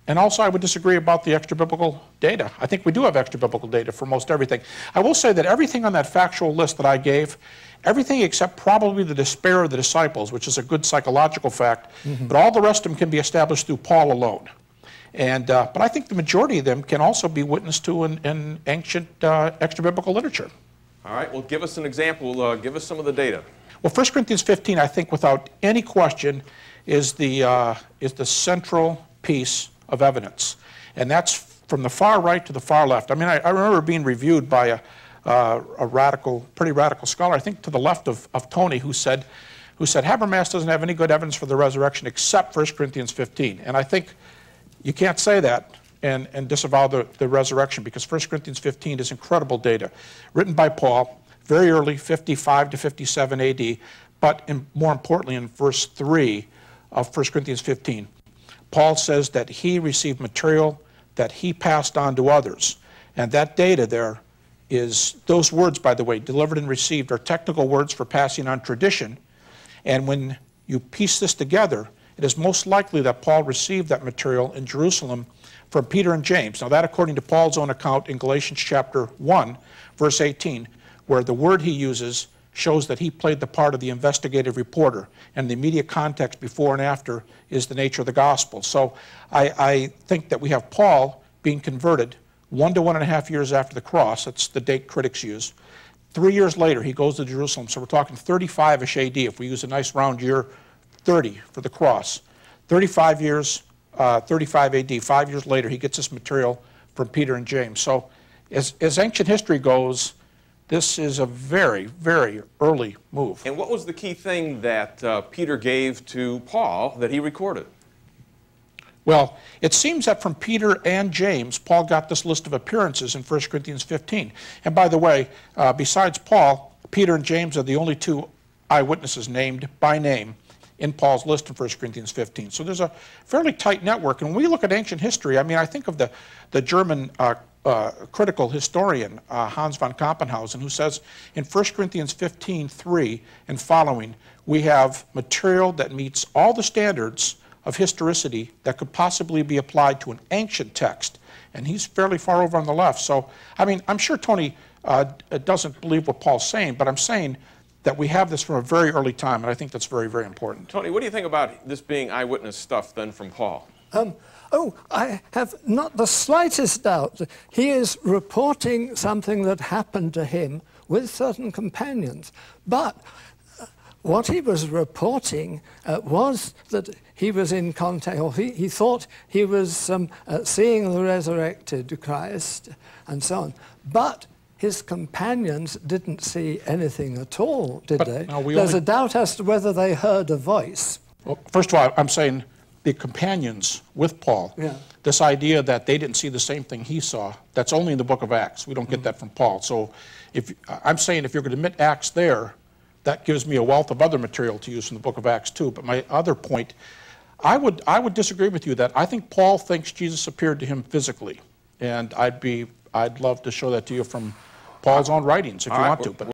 And also, I would disagree about the extra-biblical data. I think we do have extra-biblical data for most everything. I will say that everything on that factual list that I gave, everything except probably the despair of the disciples, which is a good psychological fact, but all the rest of them can be established through Paul alone. And, but I think the majority of them can also be witnessed to in ancient extra-biblical literature. All right, well, give us an example. Give us some of the data. Well, 1 Corinthians 15, I think, without any question, is the central piece of evidence. And that's from the far right to the far left. I mean, I remember being reviewed by a radical, pretty radical scholar, I think to the left of Tony, who said Habermas doesn't have any good evidence for the resurrection except 1 Corinthians 15. And I think you can't say that and disavow the resurrection, because 1 Corinthians 15 is incredible data, written by Paul, very early, 55 to 57 AD, but more importantly in verse 3 of 1 Corinthians 15. Paul says that he received material that he passed on to others. And that data there is, those words, by the way, delivered and received, are technical words for passing on tradition. And when you piece this together, it is most likely that Paul received that material in Jerusalem from Peter and James. Now that, according to Paul's own account in Galatians chapter 1, verse 18, where the word he uses shows that he played the part of the investigative reporter, and the immediate context before and after is the nature of the gospel. So I think that we have Paul being converted 1 to 1.5 years after the cross. That's the date critics use. 3 years later, he goes to Jerusalem. So we're talking 35-ish AD, if we use a nice round year, 30 for the cross. 35 years, 35 AD, 5 years later, he gets this material from Peter and James. So as ancient history goes, this is a very, very early move. And what was the key thing that Peter gave to Paul that he recorded? Well, it seems that from Peter and James, Paul got this list of appearances in 1 Corinthians 15. And by the way, besides Paul, Peter and James are the only two eyewitnesses named by name in Paul's list in 1 Corinthians 15. So there's a fairly tight network. And when we look at ancient history, I mean, I think of the German critical historian Hans von Kampenhausen, who says in 1 Corinthians 15:3 and following, we have material that meets all the standards of historicity that could possibly be applied to an ancient text. And he's fairly far over on the left. So, I mean, I'm sure Tony doesn't believe what Paul's saying, but I'm saying that we have this from a very early time, and I think that's very, very important. Tony, what do you think about this being eyewitness stuff then from Paul? I have not the slightest doubt that he is reporting something that happened to him with certain companions. But what he was reporting was that he was in contact, or he thought he was seeing the resurrected Christ and so on. But his companions didn't see anything at all, did they? No, there's a doubt as to whether they heard a voice. Well, first of all, I'm saying the companions with Paul, this idea that they didn't see the same thing he saw, that's only in the book of Acts. We don't get that from Paul. So I'm saying if you're going to admit Acts there, that gives me a wealth of other material to use from the book of Acts too. But my other point, I would disagree with you that I think Paul thinks Jesus appeared to him physically. And I'd love to show that to you from Paul's own writings if you want to. But